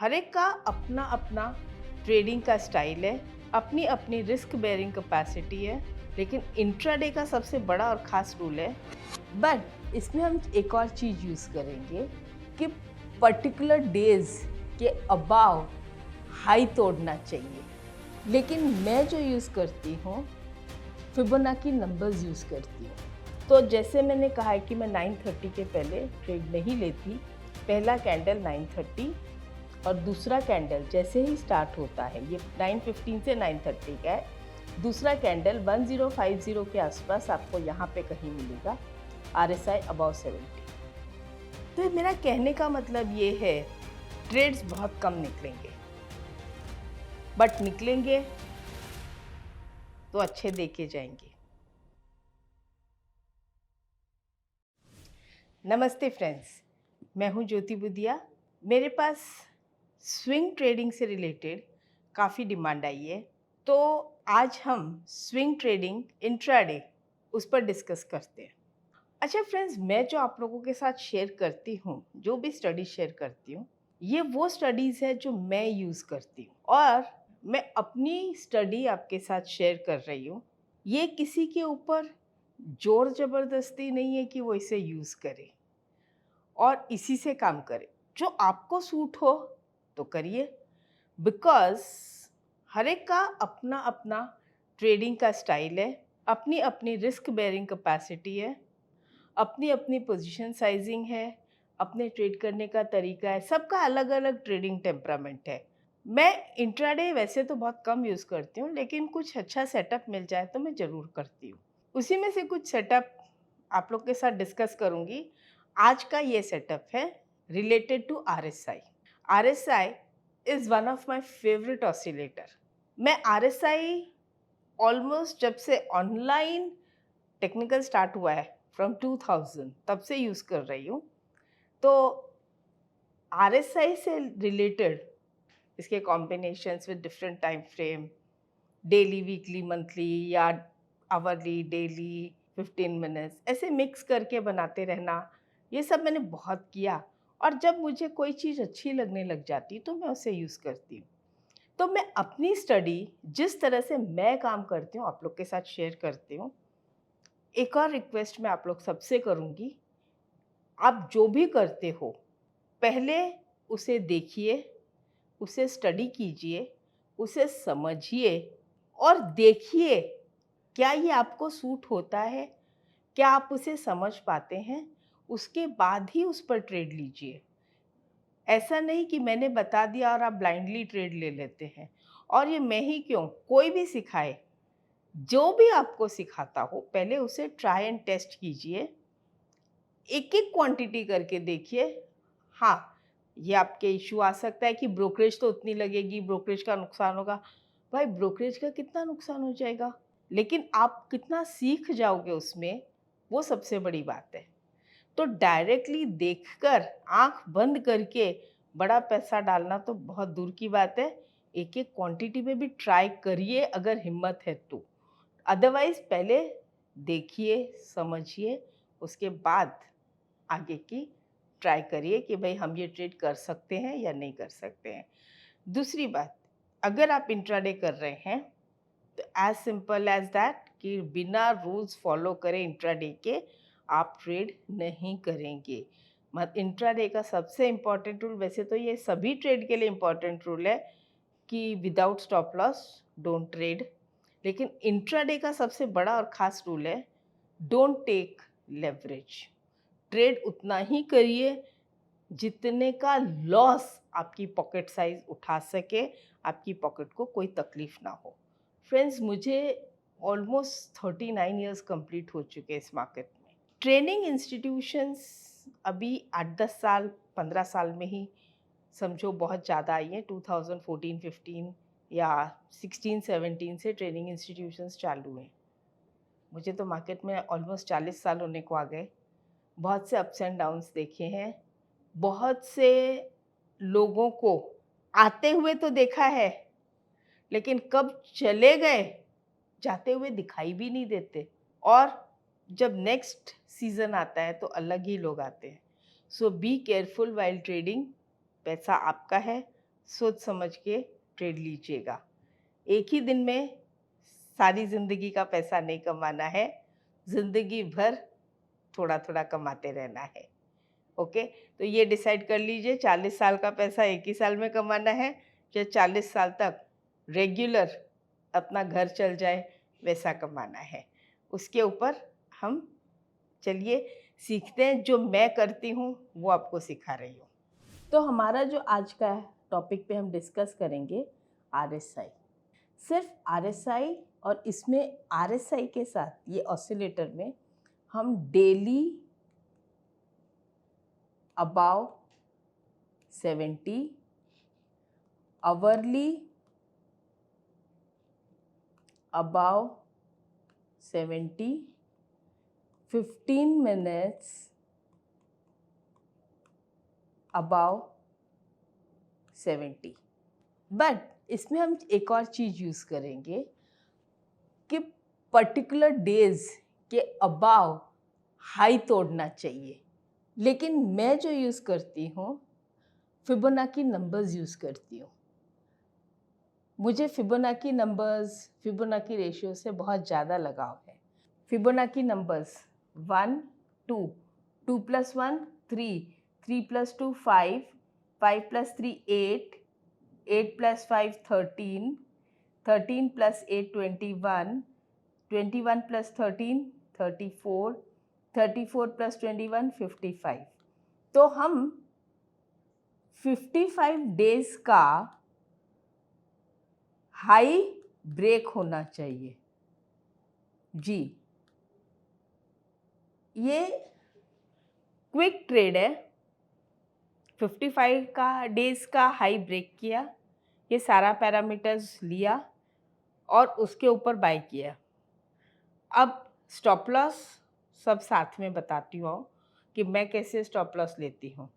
हर एक का अपना अपना ट्रेडिंग का स्टाइल है, अपनी अपनी रिस्क बेयरिंग कैपेसिटी है। लेकिन इंट्राडे का सबसे बड़ा और ख़ास रूल है, बट इसमें हम एक और चीज़ यूज़ करेंगे कि पर्टिकुलर डेज के अबाव हाई तोड़ना चाहिए। लेकिन मैं जो यूज़ करती हूँ फिबोनाची नंबर्स यूज़ करती हूँ। तो जैसे मैंने कहा है कि मैं 9:30 के पहले ट्रेड नहीं लेती। पहला कैंडल 9:30 और दूसरा कैंडल जैसे ही स्टार्ट होता है, ये 9:15 से 9:30 का है। दूसरा कैंडल 1050 के आसपास आपको यहाँ पे कहीं मिलेगा, RSI अबाव 70। तो मेरा कहने का मतलब ये है, ट्रेड्स बहुत कम निकलेंगे, बट निकलेंगे तो अच्छे देके जाएंगे। नमस्ते फ्रेंड्स, मैं हूँ ज्योति बुदिया। मेरे पास स्विंग ट्रेडिंग से रिलेटेड काफ़ी डिमांड आई है, तो आज हम स्विंग ट्रेडिंग इंट्राडे उस पर डिस्कस करते हैं। अच्छा फ्रेंड्स, मैं जो आप लोगों के साथ शेयर करती हूँ, जो भी स्टडी शेयर करती हूँ, ये वो स्टडीज़ है जो मैं यूज़ करती हूँ और मैं अपनी स्टडी आपके साथ शेयर कर रही हूँ। ये किसी के ऊपर जोर ज़बरदस्ती नहीं है कि वो इसे यूज़ करे और इसी से काम करे। जो आपको सूट हो तो करिए, बिकॉज़ हर एक का अपना अपना ट्रेडिंग का स्टाइल है, अपनी अपनी रिस्क बेयरिंग कैपेसिटी है, अपनी अपनी पोजीशन साइजिंग है, अपने ट्रेड करने का तरीका है, सबका अलग अलग ट्रेडिंग टेम्परामेंट है। मैं इंट्राडे वैसे तो बहुत कम यूज़ करती हूँ, लेकिन कुछ अच्छा सेटअप मिल जाए तो मैं ज़रूर करती हूँ। उसी में से कुछ सेटअप आप लोग के साथ डिस्कस करूँगी। आज का ये सेटअप है related to RSI। RSI is one of my favourite oscillator. मैं RSI ऑलमोस्ट जब से ऑनलाइन टेक्निकल स्टार्ट हुआ है फ्रॉम 2000, तब से यूज़ कर रही हूँ। तो RSI से रिलेटेड इसके combinations with different time frame, daily, weekly, monthly या आवरली, डेली, 15 मिनट्स, ऐसे मिक्स करके बनाते रहना, ये सब मैंने बहुत किया। और जब मुझे कोई चीज़ अच्छी लगने लग जाती तो मैं उसे यूज़ करती हूँ। तो मैं अपनी स्टडी जिस तरह से मैं काम करती हूँ आप लोग के साथ शेयर करती हूँ। एक और रिक्वेस्ट मैं आप लोग सबसे करूँगी, आप जो भी करते हो पहले उसे देखिए, उसे स्टडी कीजिए, उसे समझिए और देखिए क्या ये आपको सूट होता है, क्या आप उसे समझ पाते हैं, उसके बाद ही उस पर ट्रेड लीजिए। ऐसा नहीं कि मैंने बता दिया और आप ब्लाइंडली ट्रेड ले लेते हैं। और ये मैं ही क्यों, कोई भी सिखाए, जो भी आपको सिखाता हो पहले उसे ट्राई एंड टेस्ट कीजिए, एक एक क्वांटिटी करके देखिए। हाँ, ये आपके इशू आ सकता है कि ब्रोकरेज तो उतनी लगेगी, ब्रोकरेज का नुकसान होगा। भाई ब्रोकरेज का कितना नुकसान हो जाएगा, लेकिन आप कितना सीख जाओगे उसमें, वो सबसे बड़ी बात है। तो डायरेक्टली देखकर आंख बंद करके बड़ा पैसा डालना तो बहुत दूर की बात है। एक एक क्वांटिटी में भी ट्राई करिए अगर हिम्मत है तो। अदरवाइज पहले देखिए, समझिए, उसके बाद आगे की ट्राई करिए कि भाई हम ये ट्रेड कर सकते हैं या नहीं कर सकते हैं। दूसरी बात, अगर आप इंट्राडे कर रहे हैं तो एज सिंपल एज दैट कि बिना रूल्स फॉलो करे इंट्राडे के आप ट्रेड नहीं करेंगे। मत इंट्राडे का सबसे इम्पॉर्टेंट रूल, वैसे तो ये सभी ट्रेड के लिए इम्पॉर्टेंट रूल है कि without stop loss don't trade, लेकिन इंट्राडे का सबसे बड़ा और ख़ास रूल है डोंट टेक लेवरेज। ट्रेड उतना ही करिए जितने का लॉस आपकी पॉकेट साइज उठा सके, आपकी पॉकेट को कोई तकलीफ ना हो। फ्रेंड्स, मुझे ऑलमोस्ट 39 इयर्स कंप्लीट हो चुके हैं इस मार्केट में। ट्रेनिंग इंस्टीट्यूशंस अभी 8-10 साल, 15 साल में ही समझो बहुत ज़्यादा आई हैं। 2014-15 या 16-17 से ट्रेनिंग इंस्टीट्यूशंस चालू हैं। मुझे तो मार्केट में ऑलमोस्ट 40 साल होने को आ गए। बहुत से अप्स एंड डाउन्स देखे हैं, बहुत से लोगों को आते हुए तो देखा है, लेकिन कब चले गए जाते हुए दिखाई भी नहीं देते। और जब नेक्स्ट सीज़न आता है तो अलग ही लोग आते हैं। सो बी केयरफुल वाइल ट्रेडिंग। पैसा आपका है, सोच समझ के ट्रेड लीजिएगा। एक ही दिन में सारी ज़िंदगी का पैसा नहीं कमाना है, ज़िंदगी भर थोड़ा-थोड़ा कमाते रहना है। ओके, तो ये डिसाइड कर लीजिए 40 साल का पैसा एक ही साल में कमाना है या 40 साल तक रेगुलर अपना घर चल जाए वैसा कमाना है। उसके ऊपर हम चलिए सीखते हैं। जो मैं करती हूँ वो आपको सिखा रही हूँ। तो हमारा जो आज का टॉपिक पे हम डिस्कस करेंगे RSI। सिर्फ RSI और इसमें RSI के साथ ये ऑसिलेटर में हम daily above 70, hourly above 70, 15 minutes above 70। But इसमें हम एक और चीज़ यूज़ करेंगे कि पर्टिकुलर डेज के अबाव हाई तोड़ना चाहिए। लेकिन मैं जो यूज़ करती हूँ फिबोनाची नंबर्स यूज़ करती हूँ। मुझे फिबोनाची नंबर्स, फिबोनाची रेशियो से बहुत ज़्यादा लगाव है। Fibonacci numbers 1, 2, 2 + 1 3, 3 + 2 5, 5 + 3 8, 8 + 5 13, 13 + 8 21, 21 + 13 34, 34 + 21 55। तो हम 55 डेज का हाई ब्रेक होना चाहिए जी। ये क्विक ट्रेड है। 55 का डेज का हाई ब्रेक किया, ये सारा पैरामीटर्स लिया और उसके ऊपर बाय किया। अब स्टॉप लॉस सब साथ में बताती हूँ कि मैं कैसे स्टॉप लॉस लेती हूँ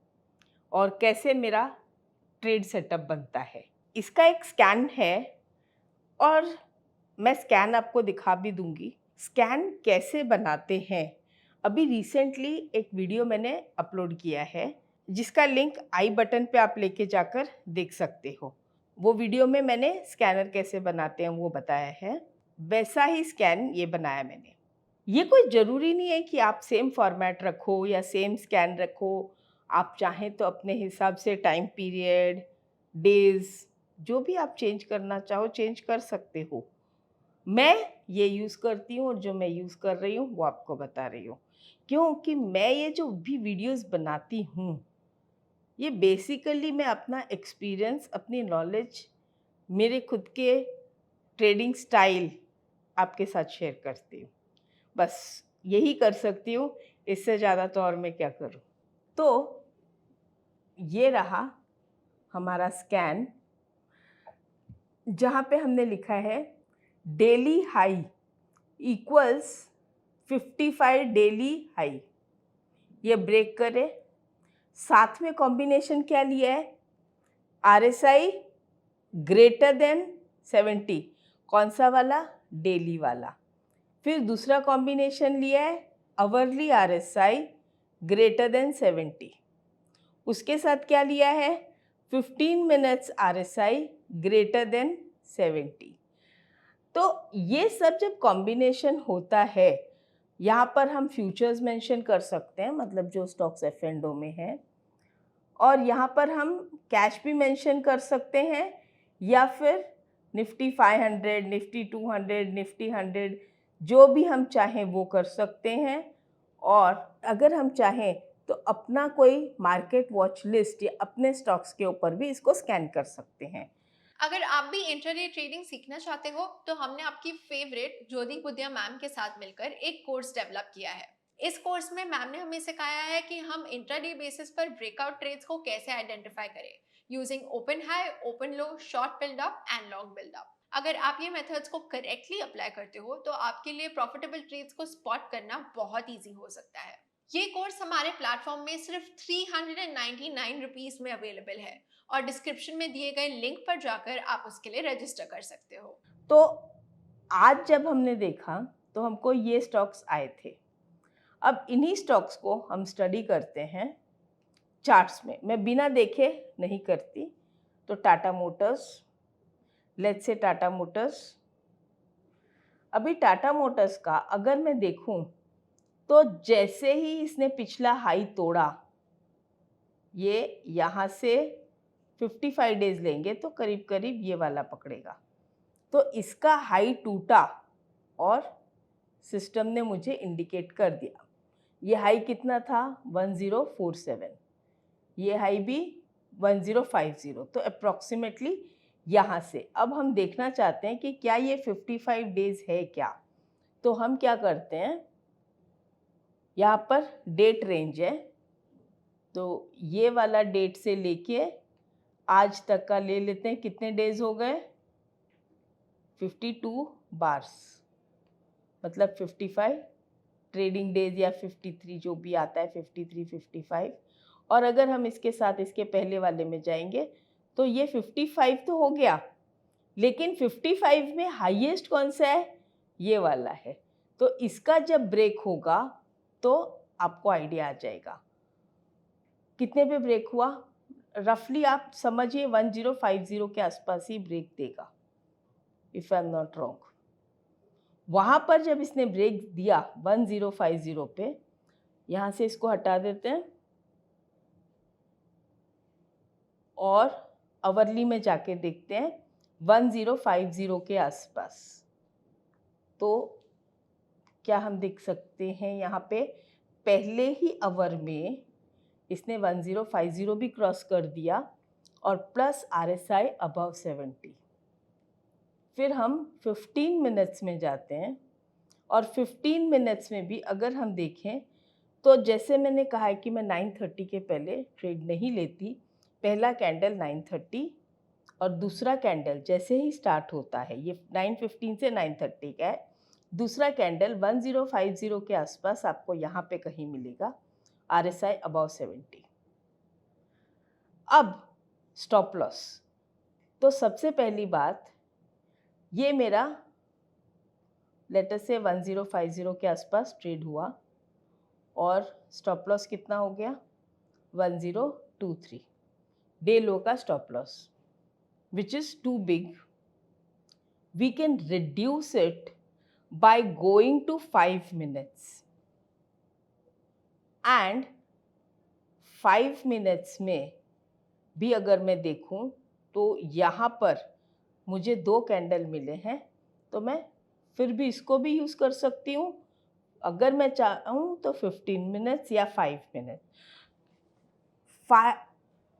और कैसे मेरा ट्रेड सेटअप बनता है। इसका एक स्कैन है और मैं स्कैन आपको दिखा भी दूंगी। स्कैन कैसे बनाते हैं, अभी रिसेंटली एक वीडियो मैंने अपलोड किया है जिसका लिंक आई बटन पे आप लेके जाकर देख सकते हो। वो वीडियो में मैंने स्कैनर कैसे बनाते हैं वो बताया है, वैसा ही स्कैन ये बनाया मैंने। ये कोई ज़रूरी नहीं है कि आप सेम फॉर्मेट रखो या सेम स्कैन रखो। आप चाहें तो अपने हिसाब से टाइम पीरियड, डेज, जो भी आप चेंज करना चाहो चेंज कर सकते हो। मैं ये यूज़ करती हूँ और जो मैं यूज़ कर रही हूँ वो आपको बता रही हूँ। क्योंकि मैं ये जो भी वीडियोस बनाती हूँ ये बेसिकली मैं अपना एक्सपीरियंस, अपनी नॉलेज, मेरे खुद के ट्रेडिंग स्टाइल आपके साथ शेयर करती हूँ। बस यही कर सकती हूँ, इससे ज़्यादा तो और मैं क्या करूँ। तो ये रहा हमारा स्कैन जहाँ पे हमने लिखा है daily high equals 55 daily high. ये ब्रेक करे। साथ में कॉम्बिनेशन क्या लिया है, RSI ग्रेटर देन 70। कौन सा वाला, डेली वाला। फिर दूसरा कॉम्बिनेशन लिया है आवरली RSI ग्रेटर देन 70। उसके साथ क्या लिया है, 15 मिनट्स RSI ग्रेटर देन 70। तो ये सब जब कॉम्बिनेशन होता है, यहाँ पर हम फ्यूचर्स मेंशन कर सकते हैं, मतलब जो स्टॉक्स F&O में है, और यहाँ पर हम कैश भी मेंशन कर सकते हैं या फिर निफ्टी 500, निफ्टी 200, निफ्टी 100, जो भी हम चाहें वो कर सकते हैं। और अगर हम चाहें तो अपना कोई मार्केट वॉच लिस्ट या अपने स्टॉक्स के ऊपर भी इसको स्कैन कर सकते हैं। अगर आप भी इंट्राडे ट्रेडिंग सीखना चाहते हो तो हमने आपकी फेवरेट ज्योति बुद्धिया मैम के साथ मिलकर एक कोर्स डेवलप किया है। इस कोर्स में मैम ने हमें सिखाया है कि हम इंट्राडे बेसिस पर ब्रेकआउट ट्रेड्स को कैसे आइडेंटिफाई करें using open high, open low, short buildup and long buildup. अगर आप ये मेथड्स को करेक्टली अप्लाई करते हो तो आपके लिए प्रॉफिटेबल ट्रेड्स को स्पॉट करना बहुत ईजी हो सकता है। ये कोर्स हमारे प्लेटफॉर्म में सिर्फ 399 रुपीज में अवेलेबल है और डिस्क्रिप्शन में दिए गए लिंक पर जाकर आप उसके लिए रजिस्टर कर सकते हो। तो आज जब हमने देखा तो हमको ये स्टॉक्स आए थे। अब इन्हीं स्टॉक्स को हम स्टडी करते हैं चार्ट्स में। मैं बिना देखे नहीं करती, तो Tata Motors, let's say Tata Motors. अभी टाटा मोटर्स का अगर मैं देखूं तो जैसे ही इसने पिछला हाई तोड़ा, ये यहाँ से 55 डेज लेंगे तो करीब करीब ये वाला पकड़ेगा, तो इसका हाई टूटा और सिस्टम ने मुझे इंडिकेट कर दिया। ये हाई कितना था 1047, ये हाई भी 1050, तो अप्रॉक्सीमेटली यहाँ से अब हम देखना चाहते हैं कि क्या ये 55 डेज है क्या। तो हम क्या करते हैं, यहाँ पर डेट रेंज है, तो ये वाला डेट से लेके आज तक का ले लेते हैं। कितने डेज हो गए, 52 बार्स, मतलब 55 ट्रेडिंग डेज या 53 जो भी आता है, 53, 55। और अगर हम इसके साथ इसके पहले वाले में जाएंगे तो ये 55 तो हो गया, लेकिन 55 में हाईएस्ट कौन सा है, ये वाला है। तो इसका जब ब्रेक होगा तो आपको आइडिया आ जाएगा कितने पे ब्रेक हुआ। रफली आप समझिए 1050 के आसपास ही ब्रेक देगा, if I am not wrong. वहां पर जब इसने ब्रेक दिया 1050 पे, यहां से इसको हटा देते हैं और अवरली में जाके देखते हैं 1050 के आसपास। तो क्या हम देख सकते हैं, यहाँ पे पहले ही आवर में इसने 1050 भी क्रॉस कर दिया और प्लस RSI अबव 70। फिर हम 15 मिनट्स में जाते हैं और 15 मिनट्स में भी अगर हम देखें तो जैसे मैंने कहा है कि मैं 9:30 के पहले ट्रेड नहीं लेती। पहला कैंडल 9:30 और दूसरा कैंडल जैसे ही स्टार्ट होता है, ये 9:15 से 9:30 का है, दूसरा कैंडल 1050 के आसपास आपको यहाँ पे कहीं मिलेगा, RSI अबव 70। अब स्टॉप लॉस, तो सबसे पहली बात, ये मेरा लेट अस से 1050 के आसपास ट्रेड हुआ और स्टॉप लॉस कितना हो गया 1023, डे लो का stop loss, which is too big. We can reduce it by going to 5 minutes. And 5 minutes में भी अगर मैं देखूं तो यहाँ पर मुझे 2 कैंडल मिले हैं, तो मैं फिर भी इसको भी यूज़ कर सकती हूँ। अगर मैं चाहूँ तो 15 मिनट्स या 5 मिनट,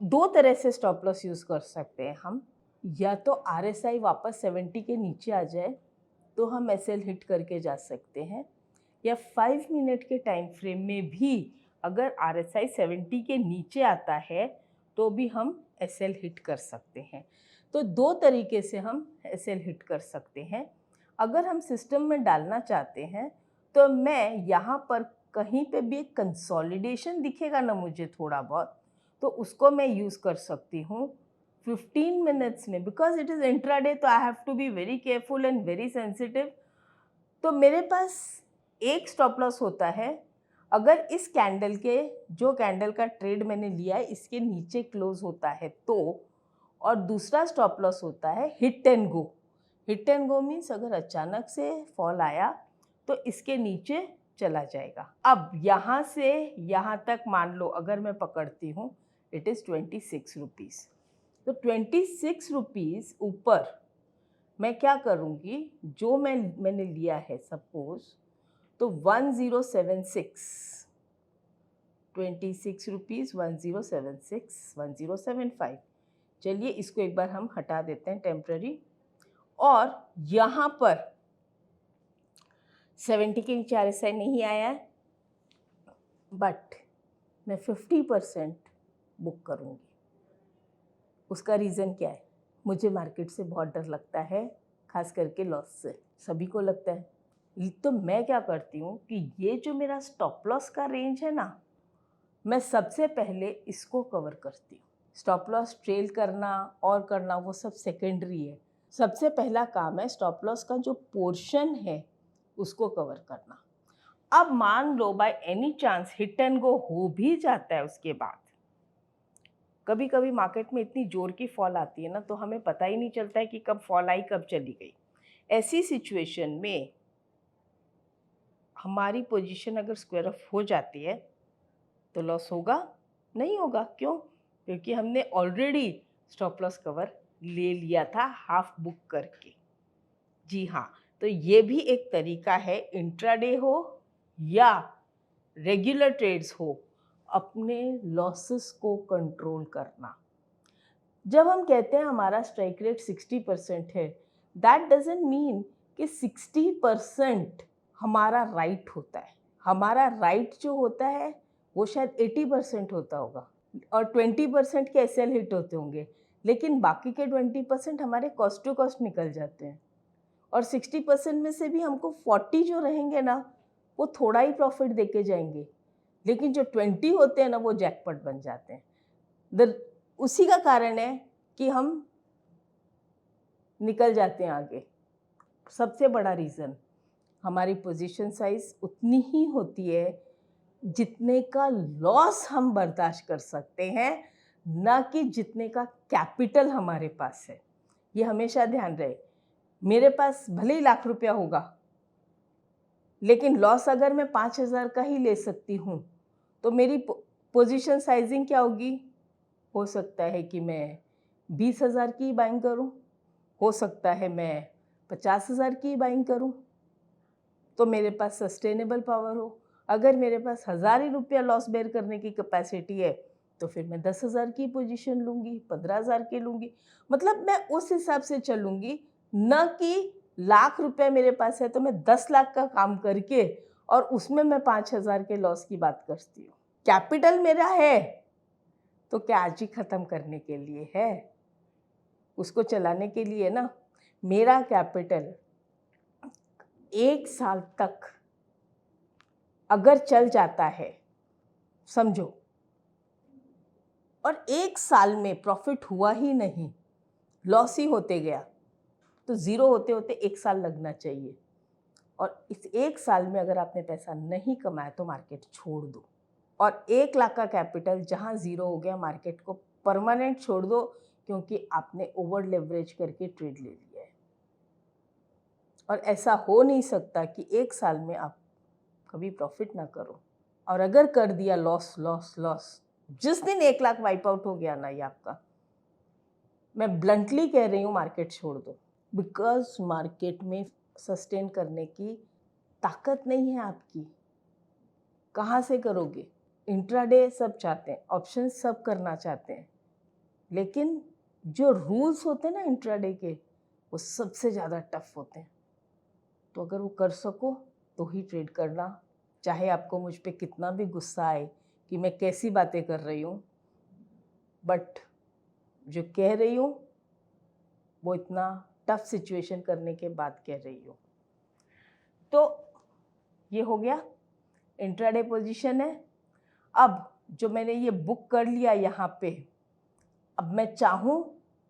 2 तरह से स्टॉप लॉस यूज़ कर सकते हैं हम। या तो RSI वापस 70 के नीचे आ जाए तो हम SL हिट करके जा सकते हैं, या 5 मिनट के टाइम फ्रेम में भी अगर RSI 70 के नीचे आता है तो भी हम SL हिट कर सकते हैं। तो 2 तरीके से हम SL हिट कर सकते हैं। अगर हम सिस्टम में डालना चाहते हैं तो मैं यहाँ पर कहीं पे भी एक कंसोलिडेशन दिखेगा ना मुझे थोड़ा बहुत, तो उसको मैं यूज़ कर सकती हूँ 15 मिनट्स में, बिकॉज इट इज़ इंट्राडे, तो I have to be very careful and very sensitive. तो मेरे पास एक स्टॉप लॉस होता है अगर इस कैंडल के, जो कैंडल का ट्रेड मैंने लिया है, इसके नीचे क्लोज होता है तो, और दूसरा स्टॉप लॉस होता है hit and go. Hit and go means अगर अचानक से फॉल आया तो इसके नीचे चला जाएगा। अब यहाँ से यहाँ तक मान लो अगर मैं पकड़ती हूँ, इट इज़ 26 रुपीज़। तो 26 रुपीज़ ऊपर मैं क्या करूँगी, जो मैंने लिया है सपोज, तो 1076, 26 रुपीज़ 1076, 1075। चलिए इसको एक बार हम हटा देते हैं टेम्प्ररी, और यहाँ पर 70 के नीचे RSI नहीं आया है, बट मैं 50% बुक करूँगी। उसका रीज़न क्या है, मुझे मार्केट से बहुत डर लगता है, खास करके लॉस से, सभी को लगता है। तो मैं क्या करती हूँ कि ये जो मेरा स्टॉप लॉस का रेंज है ना, मैं सबसे पहले इसको कवर करती हूँ। स्टॉप लॉस ट्रेल करना और करना वो सब सेकेंडरी है। सबसे पहला काम है स्टॉप लॉस का जो पोर्शन है उसको कवर करना। अब मान लो by any chance hit and go हो भी जाता है उसके बाद, कभी कभी मार्केट में इतनी जोर की फॉल आती है ना, तो हमें पता ही नहीं चलता है कि कब फॉल आई कब चली गई। ऐसी सिचुएशन में हमारी पोजीशन अगर स्क्वायर ऑफ हो जाती है तो लॉस होगा? नहीं होगा। क्यों? क्योंकि हमने ऑलरेडी स्टॉप लॉस कवर ले लिया था हाफ बुक करके। जी हाँ, तो ये भी एक तरीका है, इंट्राडे हो या रेगुलर ट्रेड्स हो, अपने लॉसेस को कंट्रोल करना। जब हम कहते हैं हमारा स्ट्राइक रेट 60% है, दैट डजंट मीन कि 60% हमारा राइट होता है। हमारा राइट जो होता है वो शायद 80% होता होगा और 20% के एसएल हिट होते होंगे, लेकिन बाकी के 20% हमारे कॉस्ट टू कॉस्ट निकल जाते हैं। और 60% में से भी हमको 40 जो रहेंगे ना, वो थोड़ा ही प्रॉफिट देके जाएंगे, लेकिन जो 20 होते हैं ना, वो जैकपॉट बन जाते हैं। उसी का कारण है कि हम निकल जाते हैं आगे। सबसे बड़ा रीज़न, हमारी पोजीशन साइज उतनी ही होती है जितने का लॉस हम बर्दाश्त कर सकते हैं, ना कि जितने का कैपिटल हमारे पास है। ये हमेशा ध्यान रहे। मेरे पास भले ही लाख रुपया होगा, लेकिन लॉस अगर मैं 5,000 का ही ले सकती हूँ, तो मेरी पोजीशन साइजिंग क्या होगी? हो सकता है कि मैं 20,000 की बाइंग करूँ, हो सकता है मैं 50,000 की बाइंग करूँ, तो मेरे पास सस्टेनेबल पावर हो। अगर मेरे पास 1,000 ही रुपया लॉस बेयर करने की कैपेसिटी है, तो फिर मैं 10,000 की पोजीशन लूँगी, 15,000 की लूँगी। मतलब मैं उस हिसाब से चलूँगी, न कि लाख रुपया मेरे पास है तो मैं 10 लाख का काम करके और उसमें मैं 5,000 के लॉस की बात करती हूँ। कैपिटल मेरा है तो क्या आज ही ख़त्म करने के लिए है? उसको चलाने के लिए ना। मेरा कैपिटल 1 साल तक अगर चल जाता है, समझो, और 1 साल में प्रॉफिट हुआ ही नहीं, लॉस ही होते गया, तो ज़ीरो होते होते 1 साल लगना चाहिए। और इस 1 साल में अगर आपने पैसा नहीं कमाया तो मार्केट छोड़ दो। और 1 लाख का कैपिटल जहाँ ज़ीरो हो गया, मार्केट को परमानेंट छोड़ दो, क्योंकि आपने ओवर लेवरेज करके ट्रेड ले लिया है। और ऐसा हो नहीं सकता कि 1 साल में आप कभी प्रॉफिट ना करो, और अगर कर दिया लॉस लॉस लॉस, जिस दिन 1 लाख वाइप आउट हो गया ना ये आपका, मैं ब्लंटली कह रही हूँ, मार्केट छोड़ दो। बिकॉज मार्केट में सस्टेन करने की ताकत नहीं है आपकी। कहाँ से करोगे? इंट्राडे सब चाहते हैं, ऑप्शन सब करना चाहते हैं, लेकिन जो रूल्स होते हैं ना इंट्राडे के, वो सबसे ज़्यादा टफ होते हैं। तो अगर वो कर सको तो ही ट्रेड करना, चाहे आपको मुझ पे कितना भी गुस्सा आए कि मैं कैसी बातें कर रही हूँ, बट जो कह रही हूँ वो इतना टफ सिचुएशन करने के बाद कह रही हूँ। तो ये हो गया, इंट्राडे पोजीशन है। अब जो मैंने ये बुक कर लिया यहाँ पे, अब मैं चाहूँ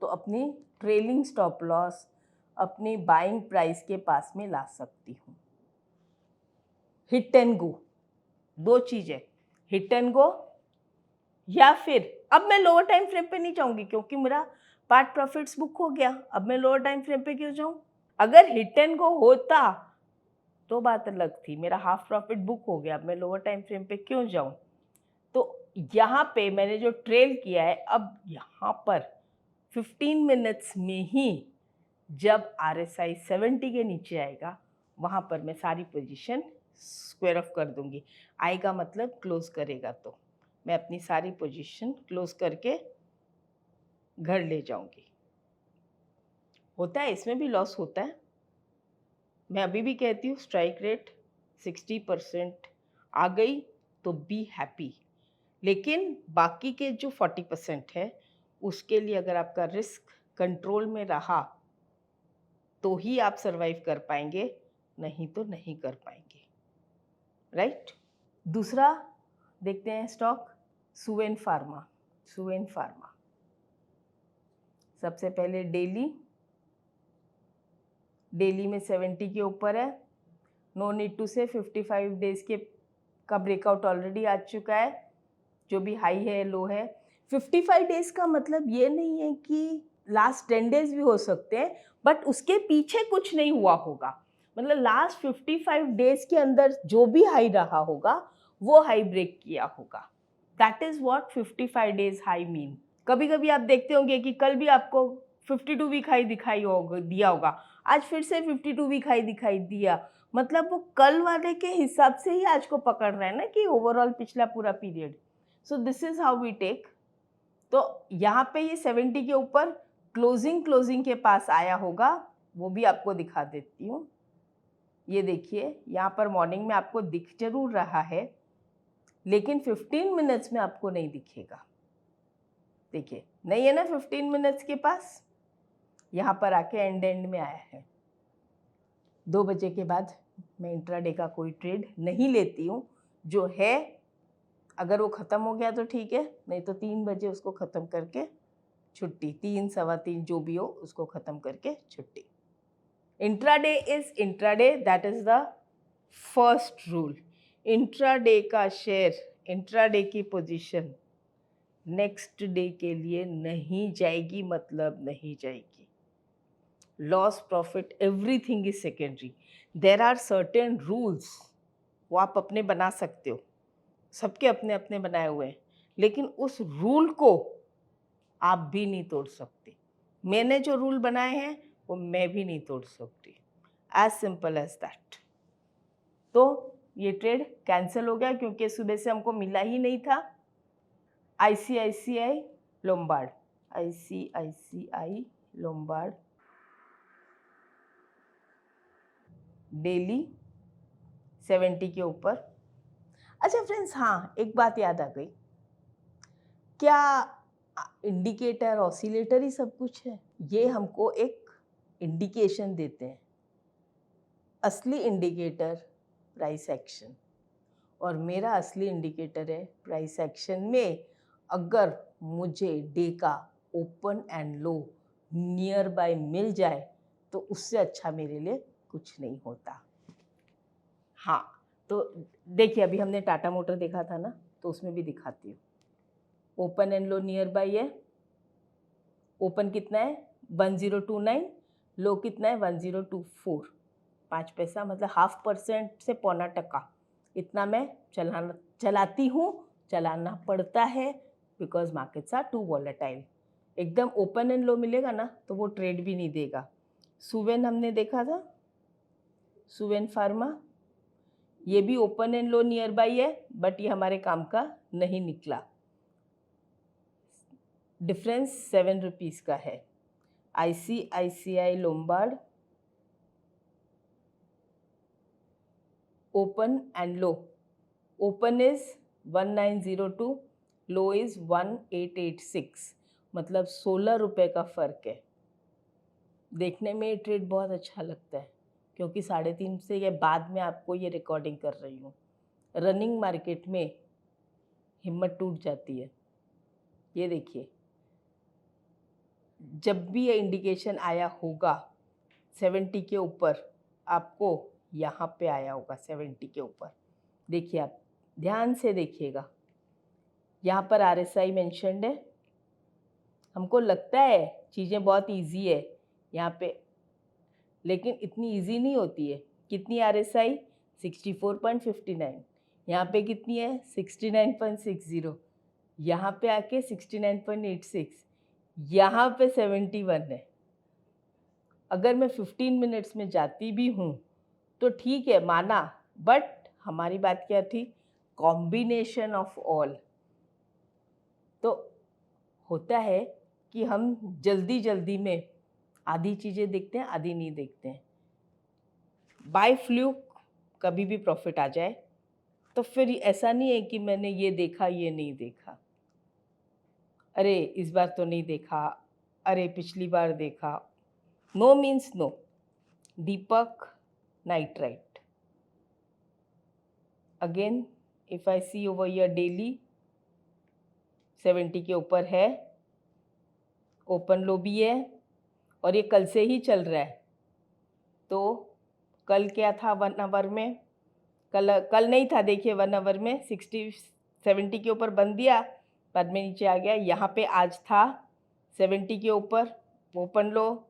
तो अपनी ट्रेलिंग स्टॉप लॉस अपनी बाइंग प्राइस के पास में ला सकती हूँ। हिट एंड गो, दो चीज़ें, हिट एंड गो, या फिर अब मैं लोअर टाइम फ्रेम पे नहीं जाऊँगी क्योंकि मेरा पार्ट प्रॉफिट्स बुक हो गया। अब मैं लोअर टाइम फ्रेम पे क्यों जाऊँ? अगर हिट एंड गो होता तो बात अलग थी, मेरा हाफ प्रॉफिट बुक हो गया, अब मैं लोअर टाइम फ्रेम पे क्यों जाऊँ? तो यहाँ पे मैंने जो ट्रेल किया है, अब यहाँ पर 15 मिनट्स में ही जब RSI 70 के नीचे आएगा, वहाँ पर मैं सारी पोजीशन स्क्वायर ऑफ कर दूंगी। आएगा मतलब क्लोज करेगा, तो मैं अपनी सारी पोजीशन क्लोज करके घर ले जाऊंगी। होता है, इसमें भी लॉस होता है। मैं अभी भी कहती हूँ स्ट्राइक रेट 60% आ गई तो बी हैप्पी, लेकिन बाकी के जो 40% है उसके लिए अगर आपका रिस्क कंट्रोल में रहा तो ही आप सरवाइव कर पाएंगे, नहीं तो नहीं कर पाएंगे, राइट। दूसरा देखते हैं stock Suven pharma. Suven pharma सबसे पहले डेली में 70 के ऊपर है, नो नीड टू से 55 डेज के का ब्रेकआउट ऑलरेडी आ चुका है। जो भी हाई है लो है, 55 डेज का मतलब ये नहीं है कि लास्ट 10 डेज भी हो सकते हैं, बट उसके पीछे कुछ नहीं हुआ होगा। मतलब लास्ट 55 डेज के अंदर जो भी हाई रहा होगा वो हाई ब्रेक किया होगा। That is what 55 days high mean. कभी कभी आप देखते होंगे कि कल भी आपको 52 वीक हाई दिया होगा, आज फिर से 52 वीक हाई दिखाई दिया, मतलब वो कल वाले के हिसाब से ही आज को पकड़ रहे हैं ना कि ओवरऑल पिछला पूरा period. So this is how we take. तो यहाँ पे ये 70 के ऊपर क्लोजिंग के पास आया होगा, वो भी आपको दिखा देती हूँ। ये देखिए यहाँ पर मॉर्निंग में आपको दिख जरूर रहा है, लेकिन 15 मिनट्स में आपको नहीं दिखेगा। देखिए नहीं है ना 15 मिनट्स के पास, यहाँ पर आके एंड में आया है। 2 बजे के बाद मैं इंट्राडे का कोई ट्रेड नहीं लेती हूँ। जो है अगर वो ख़त्म हो गया तो ठीक है, नहीं तो 3 बजे उसको ख़त्म करके छुट्टी, 3 सवा 3 जो भी हो उसको ख़त्म करके छुट्टी। Intraday is intraday, that is the first rule. Intraday का शेयर, इंट्राडे की पोजीशन नेक्स्ट डे के लिए नहीं जाएगी, मतलब नहीं जाएगी। Loss profit everything is secondary. There are certain rules, वो आप अपने बना सकते हो, सबके अपने अपने बनाए हुए हैं, लेकिन उस रूल को आप भी नहीं तोड़ सकते। मैंने जो रूल बनाए हैं वो मैं भी नहीं तोड़ सकती, एज सिंपल एज दैट। तो ये ट्रेड कैंसिल हो गया क्योंकि सुबह से हमको मिला ही नहीं था। ICICI Lombard, ICICI Lombard daily 70 के ऊपर। अच्छा फ्रेंड्स, हाँ एक बात याद आ गई, क्या इंडिकेटर ऑसिलेटर ही सब कुछ है? ये हमको एक इंडिकेशन देते हैं। असली इंडिकेटर प्राइस एक्शन, और मेरा असली इंडिकेटर है प्राइस एक्शन में अगर मुझे डे का open and low near by मिल जाए तो उससे अच्छा मेरे लिए कुछ नहीं होता। हाँ तो देखिए अभी हमने टाटा मोटर देखा था ना, तो उसमें भी दिखाती हूँ। Open and low near bye है, ओपन कितना है 1029, लो कितना है 1024, 5 पैसा मतलब 0.5% से 0.25, इतना मैं चलाती हूँ, चलाना पड़ता है because markets are too volatile. एकदम ओपन एंड लो मिलेगा ना तो वो ट्रेड भी नहीं देगा। सुवेन हमने देखा था, सुवेन फार्मा, ये भी open and low near by है, बट ये हमारे काम का नहीं निकला। डिफरेंस 7 रुपीज़ का है। ICICI Lombard open and low, open is 1902, low is 1886, मतलब 16 रुपये का फ़र्क है। देखने में ये ट्रेड बहुत अच्छा लगता है क्योंकि 3:30 से ये बाद में आपको ये रिकॉर्डिंग कर रही हूँ। रनिंग मार्केट में हिम्मत टूट जाती है। ये देखिए जब भी ये इंडिकेशन आया होगा 70 के ऊपर, आपको यहाँ पे आया होगा 70 के ऊपर। देखिए आप ध्यान से देखिएगा, यहाँ पर RSI मेंशन्ड है। हमको लगता है चीज़ें बहुत इजी है यहाँ पे, लेकिन इतनी इजी नहीं होती है। कितनी RSI 64.59, यहाँ पे कितनी है 69.60, यहाँ पे आके 69.86, यहाँ पे 71 है। अगर मैं 15 मिनट्स में जाती भी हूँ तो ठीक है माना, बट हमारी बात क्या थी, कॉम्बिनेशन ऑफ ऑल। तो होता है कि हम जल्दी जल्दी में आधी चीज़ें देखते हैं, आधी नहीं देखते हैं। बाय फ्लूक कभी भी प्रॉफिट आ जाए तो फिर ऐसा नहीं है कि मैंने ये देखा ये नहीं देखा, अरे इस बार तो नहीं देखा, अरे पिछली बार देखा। No means no. Deepak nitrite, again if I see over year daily 70 के ऊपर है, ओपन लो भी है, और ये कल से ही चल रहा है। तो कल क्या था 1 आवर में, कल नहीं था, देखिए 1 आवर में 70 के ऊपर बंद दिया, बाद में नीचे आ गया। यहाँ पे आज था 70 के ऊपर, ओपन लो,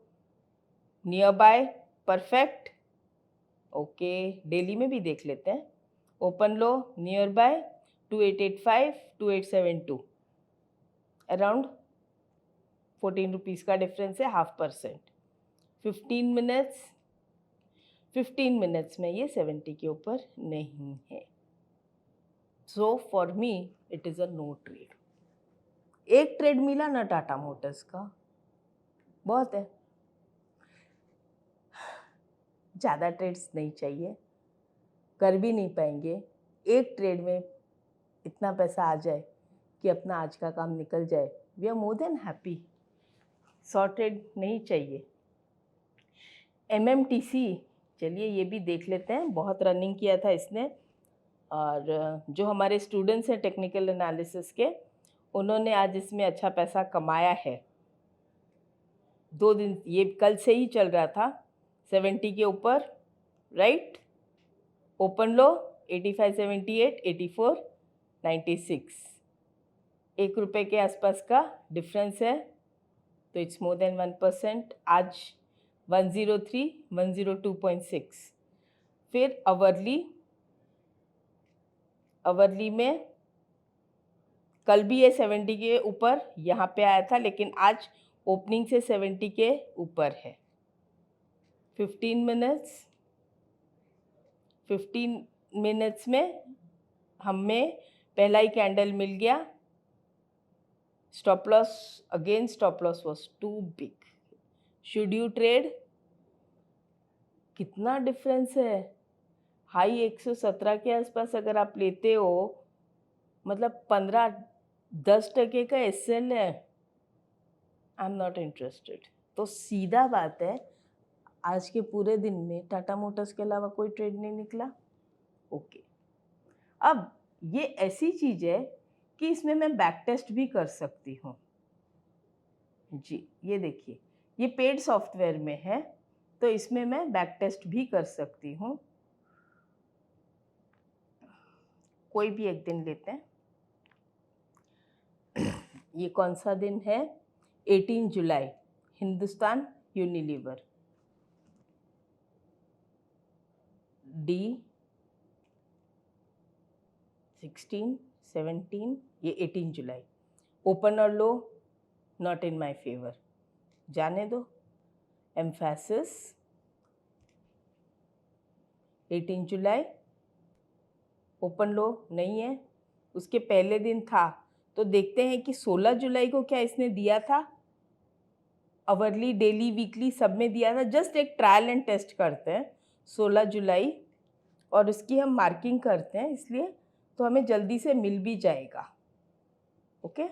near bye, perfect, okay. Daily में भी देख लेते हैं, ओपन लो, नियर बाय 2885, 2872, अराउंड 14 रुपीज़ का डिफरेंस है, 0.5%। 15 मिनट्स में ये 70 के ऊपर नहीं है। So for me it is a no trade. एक ट्रेड मिला ना टाटा मोटर्स का, बहुत है। ज़्यादा ट्रेड्स नहीं चाहिए, कर भी नहीं पाएंगे। एक ट्रेड में इतना पैसा आ जाए कि अपना आज का काम निकल जाए, we are more than happy. 100 trade नहीं चाहिए। MMTC, चलिए ये भी देख लेते हैं, बहुत रनिंग किया था इसने। और जो हमारे स्टूडेंट्स हैं टेक्निकल एनालिसिस के, उन्होंने आज इसमें अच्छा पैसा कमाया है। 2 दिन, ये कल से ही चल रहा था 70 के ऊपर, राइट। ओपन लो 85, 78, 84, 96, 1 रुपये के आसपास का डिफरेंस है, तो इट्स मोर देन 1%। आज 103, 102.6। फिर अवर्ली में कल भी ये 70 के ऊपर यहाँ पे आया था, लेकिन आज ओपनिंग से 70 के ऊपर है। 15 मिनट्स में हमें पहला ही कैंडल मिल गया। Stop loss, again stop loss was too big. Should you trade? कितना डिफरेंस है, हाई 117 के आसपास अगर आप लेते हो, मतलब 10% का SL है। I am not interested. तो सीधा बात है, आज के पूरे दिन में टाटा मोटर्स के अलावा कोई ट्रेड नहीं निकला, ओके। अब ये ऐसी चीज़ है कि इसमें मैं बैक टेस्ट भी कर सकती हूँ जी। ये देखिए, ये पेड सॉफ्टवेयर में है, तो इसमें मैं बैक टेस्ट भी कर सकती हूँ। कोई भी एक दिन लेते हैं। ये कौन सा दिन है? 18 जुलाई, हिंदुस्तान यूनिलीवर, D16, 17, ये 18 जुलाई। ओपन और लो नॉट इन माय फेवर, जाने दो। एम्फैसिस 18 जुलाई, ओपन लो नहीं है। उसके पहले दिन था, तो देखते हैं कि 16 जुलाई को क्या इसने दिया था। अवरली, डेली, वीकली सब में दिया था। जस्ट एक ट्रायल एंड टेस्ट करते हैं 16 जुलाई, और उसकी हम मार्किंग करते हैं, इसलिए तो हमें जल्दी से मिल भी जाएगा, ओके।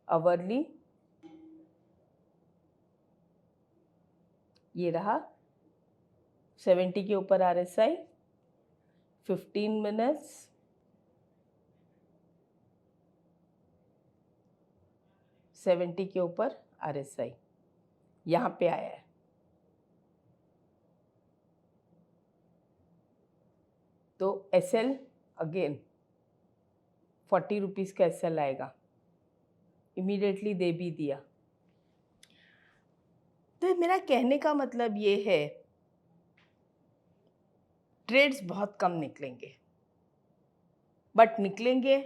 अवरली, ये रहा 70 के ऊपर RSI। 15 मिनट्स, $70 के ऊपर RSI यहाँ पे आया है। तो SL अगेन 40 रुपीज़ का SL आएगा, इमीडिएटली दे भी दिया। तो मेरा कहने का मतलब ये है, ट्रेड्स बहुत कम निकलेंगे, बट निकलेंगे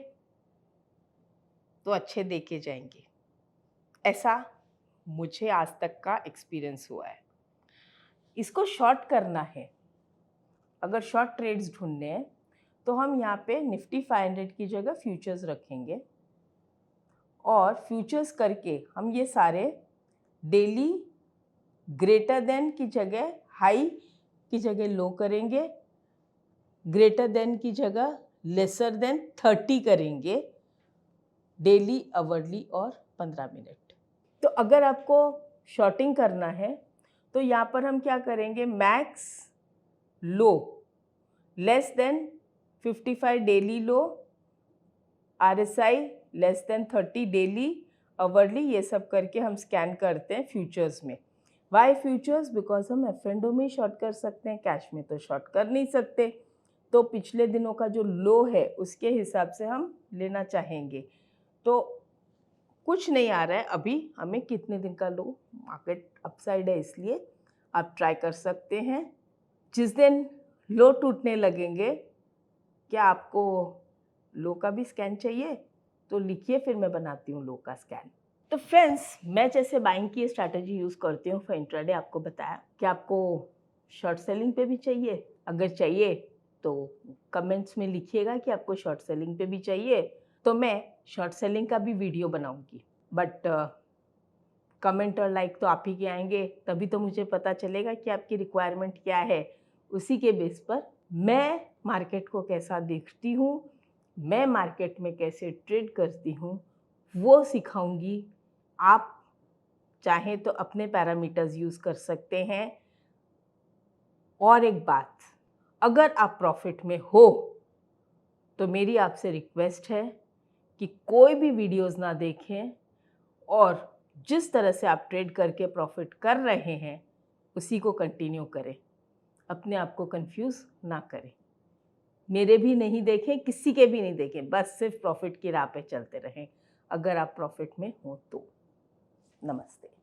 तो अच्छे देके जाएंगे। ऐसा मुझे आज तक का एक्सपीरियंस हुआ है। इसको शॉर्ट करना है, अगर शॉर्ट ट्रेड्स ढूंढने हैं, तो हम यहाँ पे निफ्टी 500 की जगह फ्यूचर्स रखेंगे, और फ्यूचर्स करके हम ये सारे डेली ग्रेटर देन की जगह हाई की जगह लो करेंगे, ग्रेटर देन की जगह लेसर देन 30 करेंगे, डेली, अवरली और 15 मिनट। तो अगर आपको शॉर्टिंग करना है, तो यहाँ पर हम क्या करेंगे, मैक्स लो लेस देन 55 डेली लो, RSI less than 30 daily, hourly, ये सब करके हम स्कैन करते हैं फ्यूचर्स में। Y futures? बिकॉज हम F&O में ही शॉर्ट कर सकते हैं, कैश में तो शॉर्ट कर नहीं सकते। तो पिछले दिनों का जो लो है उसके हिसाब से हम लेना चाहेंगे। तो कुछ नहीं आ रहा है अभी, हमें कितने दिन का लो, मार्केट अपसाइड है इसलिए आप ट्राई कर सकते हैं। जिस दिन लो टूटने लगेंगे, क्या आपको लो का भी स्कैन चाहिए तो लिखिए, फिर मैं बनाती हूँ लो का स्कैन। तो फ्रेंड्स, मैं जैसे बाइंग की स्ट्रैटेजी यूज़ करती हूँ फॉर इंट्राडे, आपको बताया कि आपको शॉर्ट सेलिंग पे भी चाहिए। अगर चाहिए तो कमेंट्स में लिखिएगा कि आपको शॉर्ट सेलिंग पे भी चाहिए, तो मैं शॉर्ट सेलिंग का भी वीडियो बनाऊंगी। बट कमेंट और लाइक तो आप ही के आएंगे, तभी तो मुझे पता चलेगा कि आपकी रिक्वायरमेंट क्या है। उसी के बेस पर मैं मार्केट को कैसा देखती हूँ, मैं मार्केट में कैसे ट्रेड करती हूँ, वो सिखाऊंगी। आप चाहें तो अपने पैरामीटर्स यूज़ कर सकते हैं। और एक बात, अगर आप प्रॉफिट में हो तो मेरी आपसे रिक्वेस्ट है कि कोई भी वीडियोस ना देखें, और जिस तरह से आप ट्रेड करके प्रॉफिट कर रहे हैं उसी को कंटिन्यू करें। अपने आप को कंफ्यूज ना करें। मेरे भी नहीं देखें, किसी के भी नहीं देखें, बस सिर्फ प्रॉफिट की राह पे चलते रहें अगर आप प्रॉफिट में हो तो। नमस्ते।